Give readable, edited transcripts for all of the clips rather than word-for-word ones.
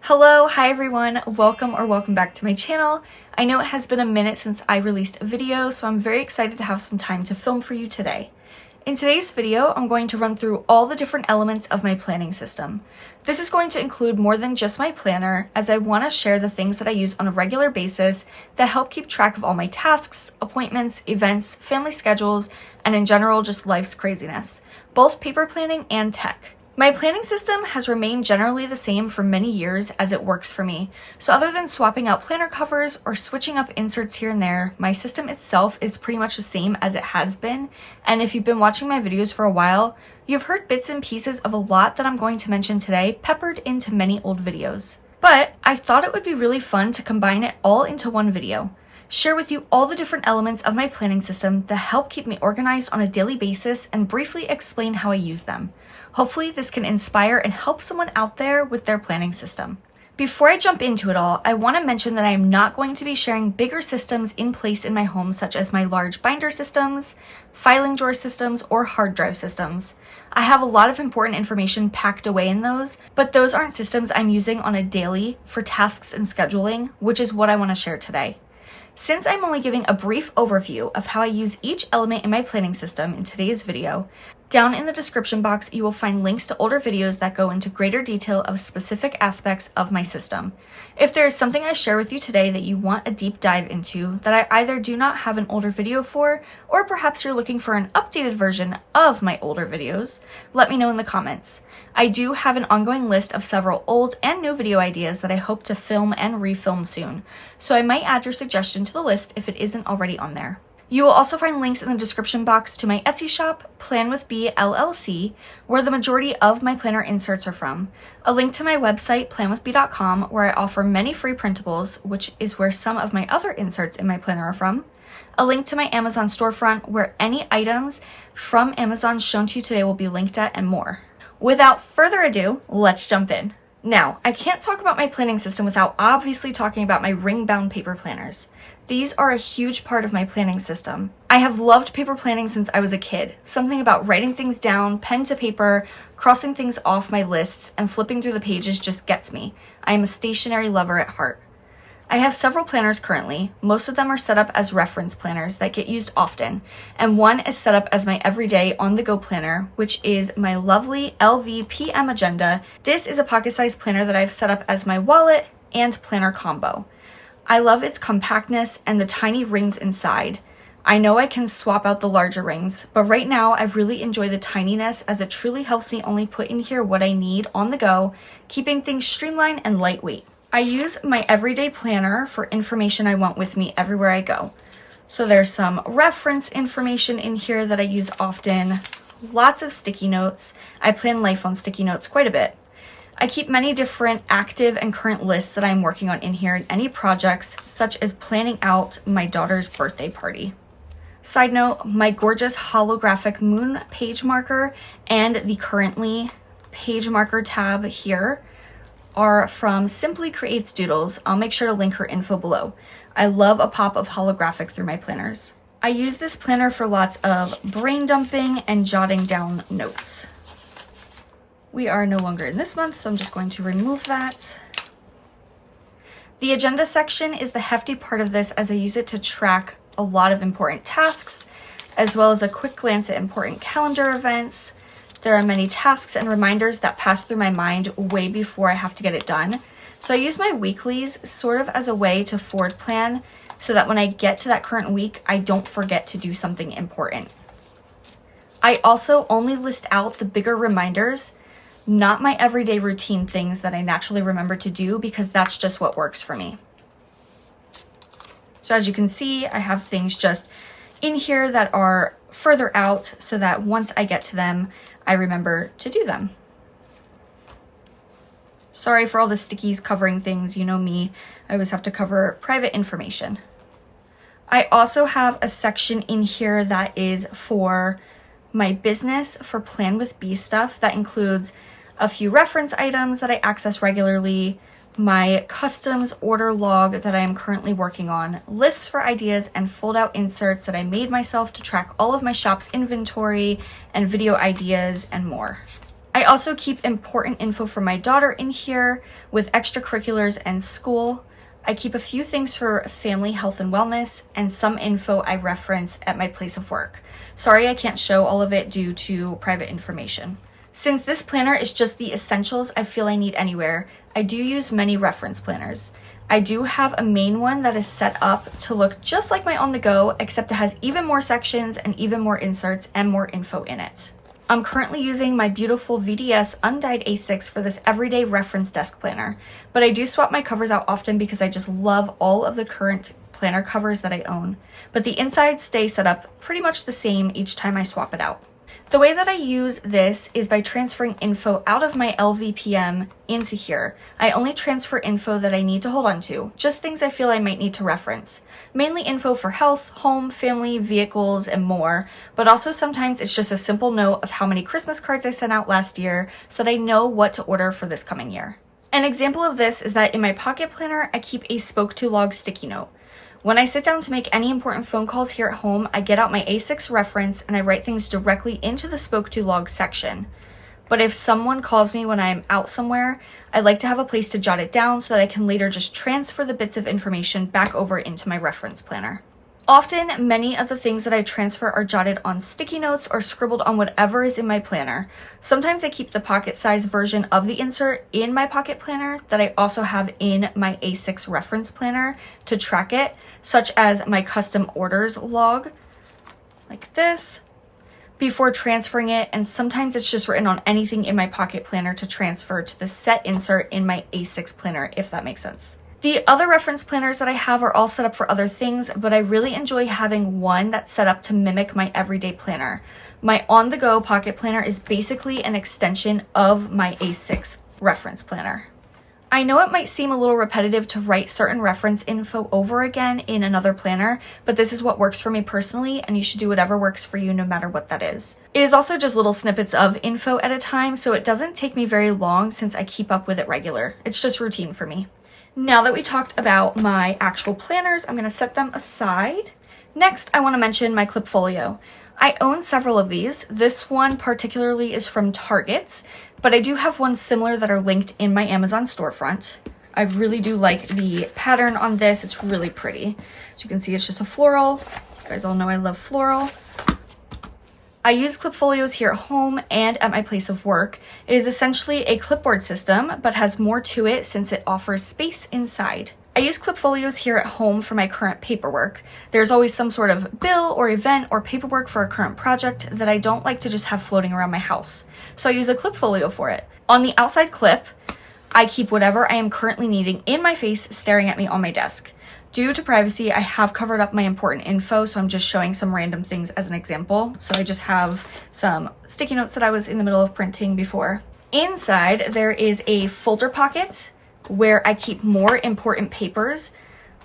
Hi everyone, welcome back to my channel. I know it has been a minute since I released a video, so I'm very excited to have some time to film for you today. In today's video, I'm going to run through all the different elements of my planning system. This is going to include more than just my planner, as I want to share the things that I use on a regular basis that help keep track of all my tasks, appointments, events, family schedules, and in general, just life's craziness, both paper planning and tech. My planning system has remained generally the same for many years as it works for me. So other than swapping out planner covers or switching up inserts here and there, my system itself is pretty much the same as it has been. And if you've been watching my videos for a while, you've heard bits and pieces of a lot that I'm going to mention today peppered into many old videos. But I thought it would be really fun to combine it all into one video. Share with you all the different elements of my planning system that help keep me organized on a daily basis and briefly explain how I use them. Hopefully this can inspire and help someone out there with their planning system. Before I jump into it all, I want to mention that I am not going to be sharing bigger systems in place in my home, such as my large binder systems, filing drawer systems, or hard drive systems. I have a lot of important information packed away in those, but those aren't systems I'm using on a daily for tasks and scheduling, which is what I want to share today. Since I'm only giving a brief overview of how I use each element in my planning system in today's video, down in the description box you will find links to older videos that go into greater detail of specific aspects of my system. If there is something I share with you today that you want a deep dive into that I either do not have an older video for, or perhaps you're looking for an updated version of my older videos, let me know in the comments. I do have an ongoing list of several old and new video ideas that I hope to film and refilm soon, so I might add your suggestion to the list if it isn't already on there. You will also find links in the description box to my Etsy shop, PlanWithBee LLC, where the majority of my planner inserts are from, a link to my website, PlanWithBee.com, where I offer many free printables, which is where some of my other inserts in my planner are from, a link to my Amazon storefront, where any items from Amazon shown to you today will be linked at, and more. Without further ado, let's jump in. Now, I can't talk about my planning system without obviously talking about my ring-bound paper planners. These are a huge part of my planning system. I have loved paper planning since I was a kid. Something about writing things down, pen to paper, crossing things off my lists, and flipping through the pages just gets me. I am a stationery lover at heart. I have several planners currently. Most of them are set up as reference planners that get used often, and one is set up as my everyday on-the-go planner, which is my lovely LV PM Agenda. This is a pocket-sized planner that I've set up as my wallet and planner combo. I love its compactness and the tiny rings inside. I know I can swap out the larger rings, but right now I really enjoy the tininess as it truly helps me only put in here what I need on the go, keeping things streamlined and lightweight. I use my everyday planner for information I want with me everywhere I go. So there's some reference information in here that I use often, lots of sticky notes. I plan life on sticky notes quite a bit. I keep many different active and current lists that I'm working on in here and any projects, such as planning out my daughter's birthday party. Side note, my gorgeous holographic moon page marker and the currently page marker tab here are from Simply Creates Doodles. I'll make sure to link her info below. I love a pop of holographic through my planners. I use this planner for lots of brain dumping and jotting down notes. We are no longer in this month, so I'm just going to remove that. The agenda section is the hefty part of this, as I use it to track a lot of important tasks, as well as a quick glance at important calendar events. There are many tasks and reminders that pass through my mind way before I have to get it done. So I use my weeklies sort of as a way to forward plan so that when I get to that current week, I don't forget to do something important. I also only list out the bigger reminders, not my everyday routine things that I naturally remember to do, because that's just what works for me. So as you can see, I have things just in here that are further out so that once I get to them, I remember to do them. Sorry for all the stickies covering things, you know me, I always have to cover private information. I also have a section in here that is for my business, for PlanWithBee stuff. That includes a few reference items that I access regularly, my customs order log that I am currently working on, lists for ideas, and fold out inserts that I made myself to track all of my shop's inventory and video ideas and more. I also keep important info for my daughter in here with extracurriculars and school. I keep a few things for family, health, and wellness, and some info I reference at my place of work. Sorry I can't show all of it due to private information. Since this planner is just the essentials I feel I need anywhere, I do use many reference planners. I do have a main one that is set up to look just like my on-the-go, except it has even more sections and even more inserts and more info in it. I'm currently using my beautiful VDS Undyed A6 for this everyday reference desk planner, but I do swap my covers out often because I just love all of the current planner covers that I own. But the insides stay set up pretty much the same each time I swap it out. The way that I use this is by transferring info out of my LVPM into here. I only transfer info that I need to hold on to, just things I feel I might need to reference. Mainly info for health, home, family, vehicles, and more, but also sometimes it's just a simple note of how many Christmas cards I sent out last year so that I know what to order for this coming year. An example of this is that in my pocket planner, I keep a spoke to log sticky note. When I sit down to make any important phone calls here at home, I get out my A6 reference and I write things directly into the spoke to log section. But if someone calls me when I'm out somewhere, I like to have a place to jot it down so that I can later just transfer the bits of information back over into my reference planner. Often, many of the things that I transfer are jotted on sticky notes or scribbled on whatever is in my planner. Sometimes I keep the pocket-sized version of the insert in my pocket planner that I also have in my A6 reference planner to track it, such as my custom orders log, like this, before transferring it, and sometimes it's just written on anything in my pocket planner to transfer to the set insert in my A6 planner, if that makes sense. The other reference planners that I have are all set up for other things, but I really enjoy having one that's set up to mimic my everyday planner. My on-the-go pocket planner is basically an extension of my A6 reference planner. I know it might seem a little repetitive to write certain reference info over again in another planner, but this is what works for me personally, and you should do whatever works for you no matter what that is. It is also just little snippets of info at a time, so it doesn't take me very long since I keep up with it regular. It's just routine for me. Now that we talked about my actual planners, I'm going to set them aside. Next, I want to mention my Clipfolio. I own several of these. This one particularly is from Target, but I do have one similar that are linked in my Amazon storefront. I really do like the pattern on this. It's really pretty. As you can see, it's just a floral. You guys all know I love floral. I use Clipfolios here at home and at my place of work. It is essentially a clipboard system, but has more to it since it offers space inside. I use Clipfolios here at home for my current paperwork. There's always some sort of bill or event or paperwork for a current project that I don't like to just have floating around my house. So I use a Clipfolio for it. On the outside clip, I keep whatever I am currently needing in my face staring at me on my desk. Due to privacy, I have covered up my important info, so I'm just showing some random things as an example. So I just have some sticky notes that I was in the middle of printing before. Inside, there is a folder pocket where I keep more important papers,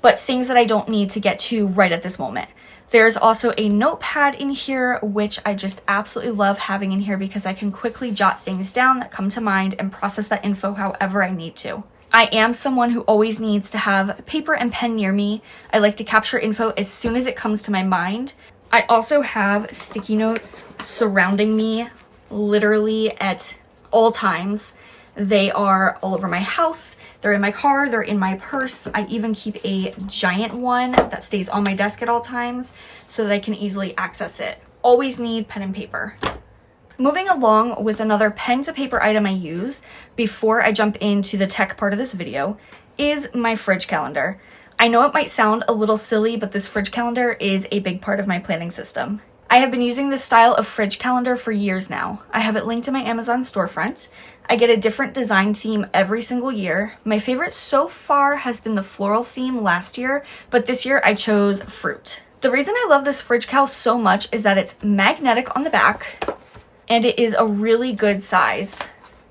but things that I don't need to get to right at this moment. There's also a notepad in here, which I just absolutely love having in here because I can quickly jot things down that come to mind and process that info however I need to. I am someone who always needs to have paper and pen near me. I like to capture info as soon as it comes to my mind. I also have sticky notes surrounding me literally at all times. They are all over my house, they're in my car, they're in my purse. I even keep a giant one that stays on my desk at all times so that I can easily access it. Always need pen and paper. Moving along with another pen to paper item I use before I jump into the tech part of this video is my fridge calendar. I know it might sound a little silly, but this fridge calendar is a big part of my planning system. I have been using this style of fridge calendar for years now. I have it linked to my Amazon storefront. I get a different design theme every single year. My favorite so far has been the floral theme last year, but this year I chose fruit. The reason I love this fridge cal so much is that it's magnetic on the back, and it is a really good size.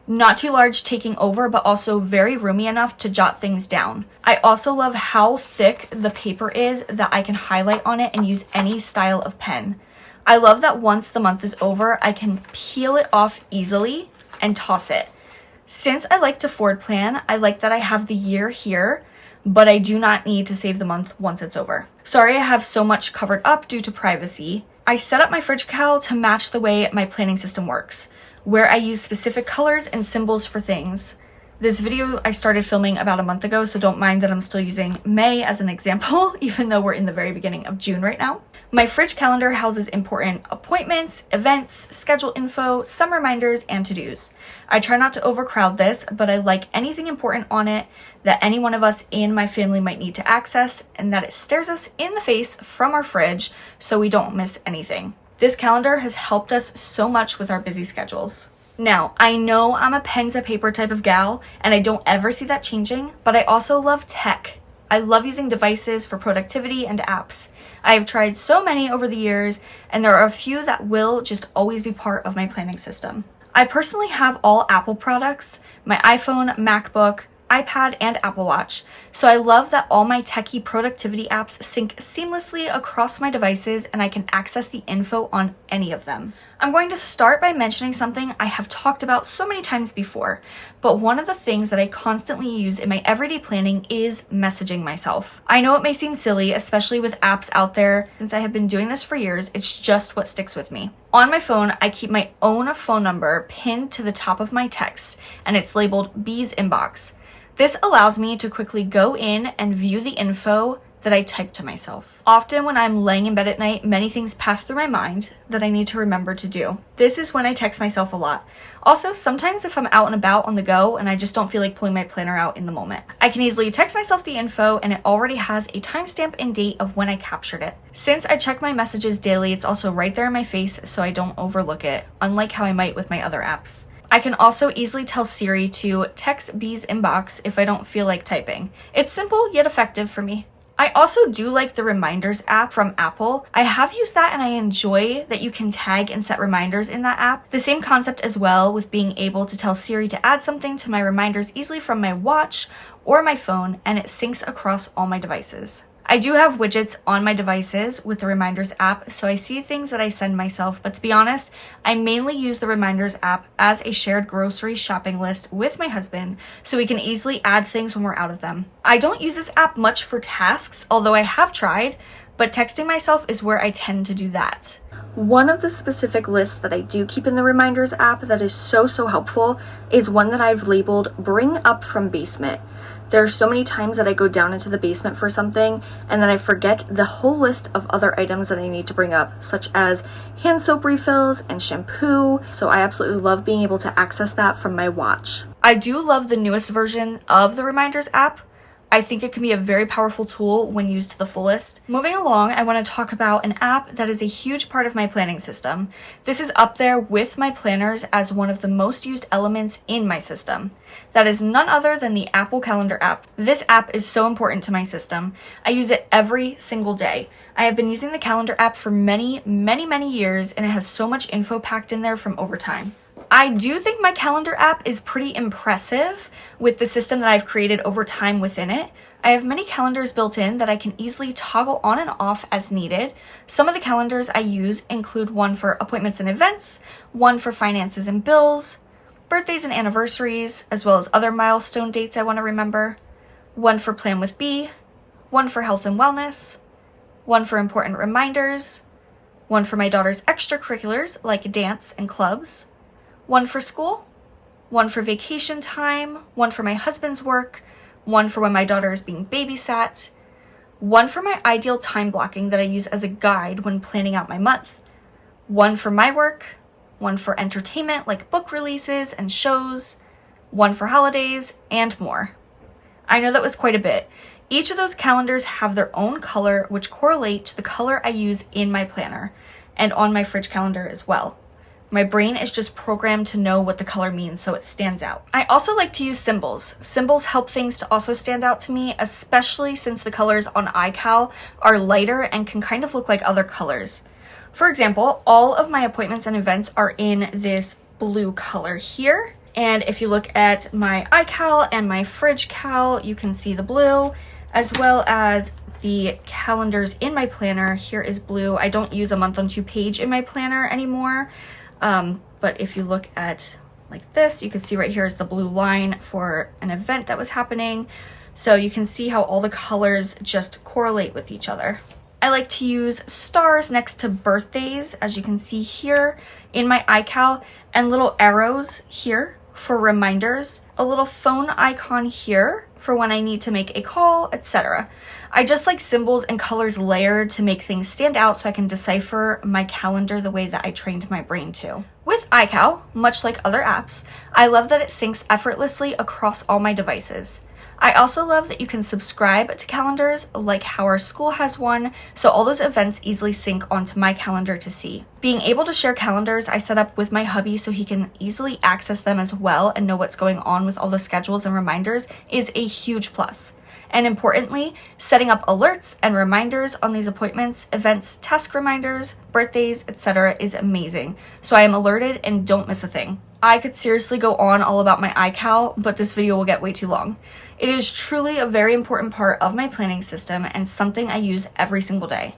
Not too large taking over, but also very roomy enough to jot things down. I also love how thick the paper is that I can highlight on it and use any style of pen. I love that once the month is over, I can peel it off easily and toss it. Since I like to forward plan, I like that I have the year here, but I do not need to save the month once it's over. Sorry I have so much covered up due to privacy. I set up my fridge cal to match the way my planning system works. where I use specific colors and symbols for things. This video I started filming about a month ago, so don't mind that I'm still using May as an example, even though we're in the very beginning of June right now. My fridge calendar houses important appointments, events, schedule info, some reminders, and to-dos. I try not to overcrowd this, but I like anything important on it that any one of us in my family might need to access, and that it stares us in the face from our fridge so we don't miss anything. This calendar has helped us so much with our busy schedules. Now, I know I'm a pen to paper type of gal, and I don't ever see that changing, but I also love tech. I love using devices for productivity and apps. I have tried so many over the years, and there are a few that will just always be part of my planning system. I personally have all Apple products, my iPhone, MacBook, iPad, and Apple Watch. So I love that all my techie productivity apps sync seamlessly across my devices and I can access the info on any of them. I'm going to start by mentioning something I have talked about so many times before, but one of the things that I constantly use in my everyday planning is messaging myself. I know it may seem silly, especially with apps out there. Since I have been doing this for years, it's just what sticks with me. On my phone, I keep my own phone number pinned to the top of my text, and it's labeled Bee's Inbox. This allows me to quickly go in and view the info that I type to myself. Often when I'm laying in bed at night, many things pass through my mind that I need to remember to do. This is when I text myself a lot. Also, sometimes if I'm out and about on the go and I just don't feel like pulling my planner out in the moment, I can easily text myself the info and it already has a timestamp and date of when I captured it. Since I check my messages daily, it's also right there in my face so I don't overlook it, unlike how I might with my other apps. I can also easily tell Siri to text Bee's Inbox if I don't feel like typing. It's simple yet effective for me. I also do like the Reminders app from Apple. I have used that and I enjoy that you can tag and set reminders in that app. The same concept as well with being able to tell Siri to add something to my reminders easily from my watch or my phone, and it syncs across all my devices. I do have widgets on my devices with the Reminders app, so I see things that I send myself, but to be honest, I mainly use the Reminders app as a shared grocery shopping list with my husband, so we can easily add things when we're out of them. I don't use this app much for tasks, although I have tried, but texting myself is where I tend to do that. One of the specific lists that I do keep in the Reminders app that is so helpful is one that I've labeled Bring Up from Basement. There are so many times that I go down into the basement for something and then I forget the whole list of other items that I need to bring up, such as hand soap refills and shampoo. So I absolutely love being able to access that from my watch. I do love the newest version of the Reminders app. I think it can be a very powerful tool when used to the fullest. Moving along, I want to talk about an app that is a huge part of my planning system. This is up there with my planners as one of the most used elements in my system. That is none other than the Apple Calendar app. This app is so important to my system. I use it every single day. I have been using the calendar app for many years, and it has so much info packed in there from over time. I do think my calendar app is pretty impressive with the system that I've created over time within it. I have many calendars built in that I can easily toggle on and off as needed. Some of the calendars I use include one for appointments and events, one for finances and bills, birthdays and anniversaries, as well as other milestone dates I want to remember, one for PlanWithBee, one for health and wellness, one for important reminders, one for my daughter's extracurriculars like dance and clubs, one for school, one for vacation time, one for my husband's work, one for when my daughter is being babysat, one for my ideal time blocking that I use as a guide when planning out my month, one for my work, one for entertainment like book releases and shows, one for holidays, and more. I know that was quite a bit. Each of those calendars have their own color, which correlate to the color I use in my planner and on my fridge calendar as well. My brain is just programmed to know what the color means, so it stands out. I also like to use symbols. Symbols help things to also stand out to me, especially since the colors on iCal are lighter and can kind of look like other colors. For example, all of my appointments and events are in this blue color here. And if you look at my iCal and my fridge cal, you can see the blue, as well as the calendars in my planner. Here is blue. I don't use a month on two page in my planner anymore. But if you look at like this, you can see right here is the blue line for an event that was happening. So you can see how all the colors just correlate with each other. I like to use stars next to birthdays, as you can see here in my iCal, and little arrows here for reminders, a little phone icon here for when I need to make a call, etc. I just like symbols and colors layered to make things stand out so I can decipher my calendar the way that I trained my brain to. With iCal, much like other apps, I love that it syncs effortlessly across all my devices. I also love that you can subscribe to calendars like how our school has one, so all those events easily sync onto my calendar to see. Being able to share calendars I set up with my hubby so he can easily access them as well and know what's going on with all the schedules and reminders is a huge plus. And importantly, setting up alerts and reminders on these appointments, events, task reminders, birthdays, etc. is amazing, so I am alerted and don't miss a thing. I could seriously go on all about my iCal, but this video will get way too long. It is truly a very important part of my planning system and something I use every single day.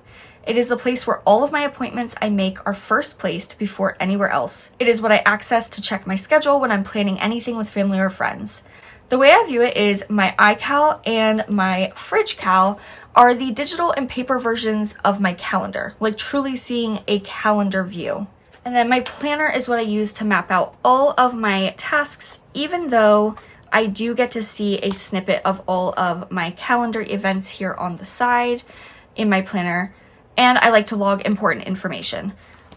It is the place where all of my appointments I make are first placed before anywhere else. It is what I access to check my schedule when I'm planning anything with family or friends. The way I view it is my iCal and my FridgeCal are the digital and paper versions of my calendar, like truly seeing a calendar view. And then my planner is what I use to map out all of my tasks, even though I do get to see a snippet of all of my calendar events here on the side in my planner, and I like to log important information.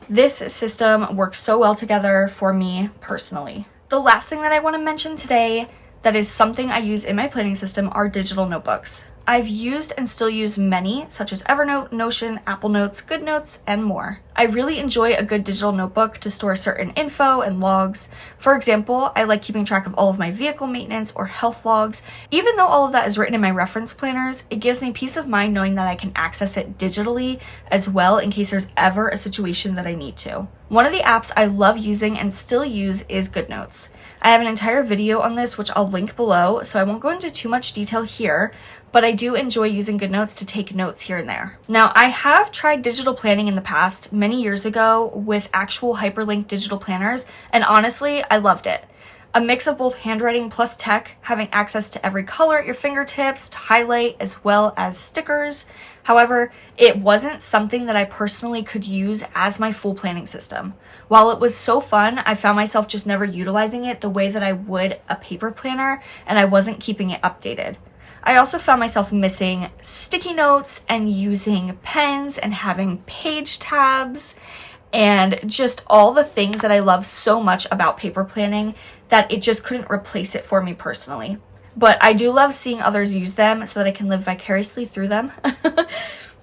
This system works so well together for me personally. The last thing that I want to mention today that is something I use in my planning system are digital notebooks. I've used and still use many, such as Evernote, Notion, Apple Notes, GoodNotes, and more. I really enjoy a good digital notebook to store certain info and logs. For example, I like keeping track of all of my vehicle maintenance or health logs. Even though all of that is written in my reference planners, it gives me peace of mind knowing that I can access it digitally as well in case there's ever a situation that I need to. One of the apps I love using and still use is GoodNotes. I have an entire video on this which I'll link below, so I won't go into too much detail here, but I do enjoy using GoodNotes to take notes here and there. Now, I have tried digital planning in the past, many years ago, with actual hyperlinked digital planners, and honestly, I loved it. A mix of both handwriting plus tech, having access to every color at your fingertips to highlight as well as stickers. However, it wasn't something that I personally could use as my full planning system. While it was so fun, I found myself just never utilizing it the way that I would a paper planner, and I wasn't keeping it updated. I also found myself missing sticky notes and using pens and having page tabs and just all the things that I love so much about paper planning that it just couldn't replace it for me personally. But I do love seeing others use them so that I can live vicariously through them.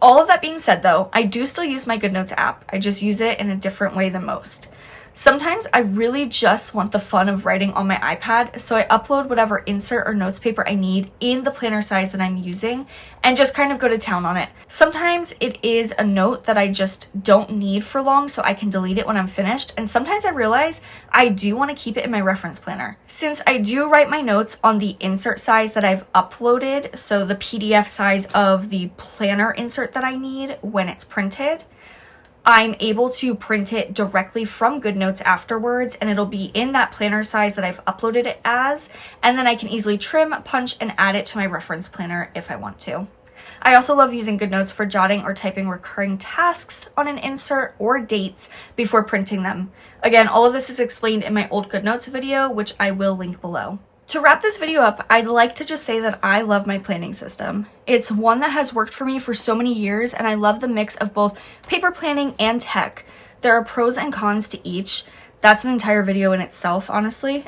All of that being said though, I do still use my GoodNotes app. I just use it in a different way than most. Sometimes I really just want the fun of writing on my iPad, so I upload whatever insert or notes paper I need in the planner size that I'm using and just kind of go to town on it. Sometimes it is a note that I just don't need for long, so I can delete it when I'm finished, and sometimes I realize I do want to keep it in my reference planner. Since I do write my notes on the insert size that I've uploaded, so the PDF size of the planner insert that I need when it's printed, I'm able to print it directly from GoodNotes afterwards, and it'll be in that planner size that I've uploaded it as, and then I can easily trim, punch, and add it to my reference planner if I want to. I also love using GoodNotes for jotting or typing recurring tasks on an insert or dates before printing them. Again, all of this is explained in my old GoodNotes video, which I will link below. To wrap this video up, I'd like to just say that I love my planning system. It's one that has worked for me for so many years, and I love the mix of both paper planning and tech. There are pros and cons to each. That's an entire video in itself, honestly.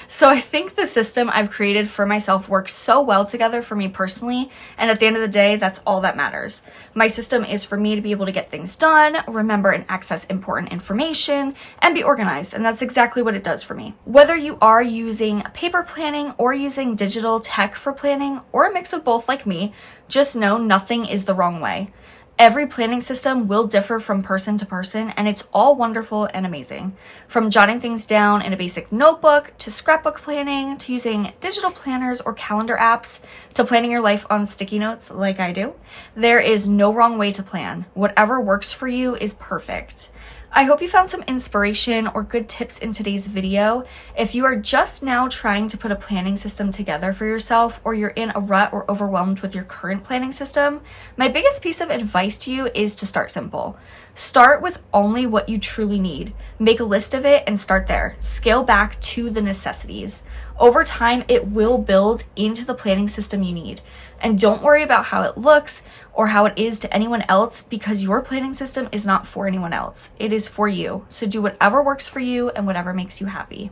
So I think the system I've created for myself works so well together for me personally, and at the end of the day, that's all that matters. My system is for me to be able to get things done, remember and access important information, and be organized, and that's exactly what it does for me. Whether you are using paper planning or using digital tech for planning, or a mix of both like me, just know nothing is the wrong way. Every planning system will differ from person to person, and it's all wonderful and amazing. From jotting things down in a basic notebook, to scrapbook planning, to using digital planners or calendar apps, to planning your life on sticky notes like I do, there is no wrong way to plan. Whatever works for you is perfect. I hope you found some inspiration or good tips in today's video. If you are just now trying to put a planning system together for yourself, or you're in a rut or overwhelmed with your current planning system, my biggest piece of advice to you is to start simple. Start with only what you truly need. Make a list of it and start there. Scale back to the necessities. Over time, it will build into the planning system you need. And don't worry about how it looks or how it is to anyone else, because your planning system is not for anyone else. It is for you. So do whatever works for you and whatever makes you happy.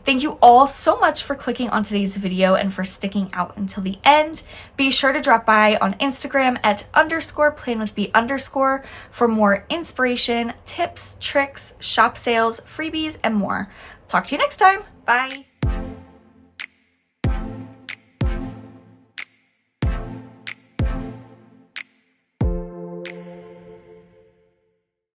Thank you all so much for clicking on today's video and for sticking out until the end. Be sure to drop by on Instagram at _PlanWithBee_ for more inspiration, tips, tricks, shop sales, freebies, and more. Talk to you next time. Bye.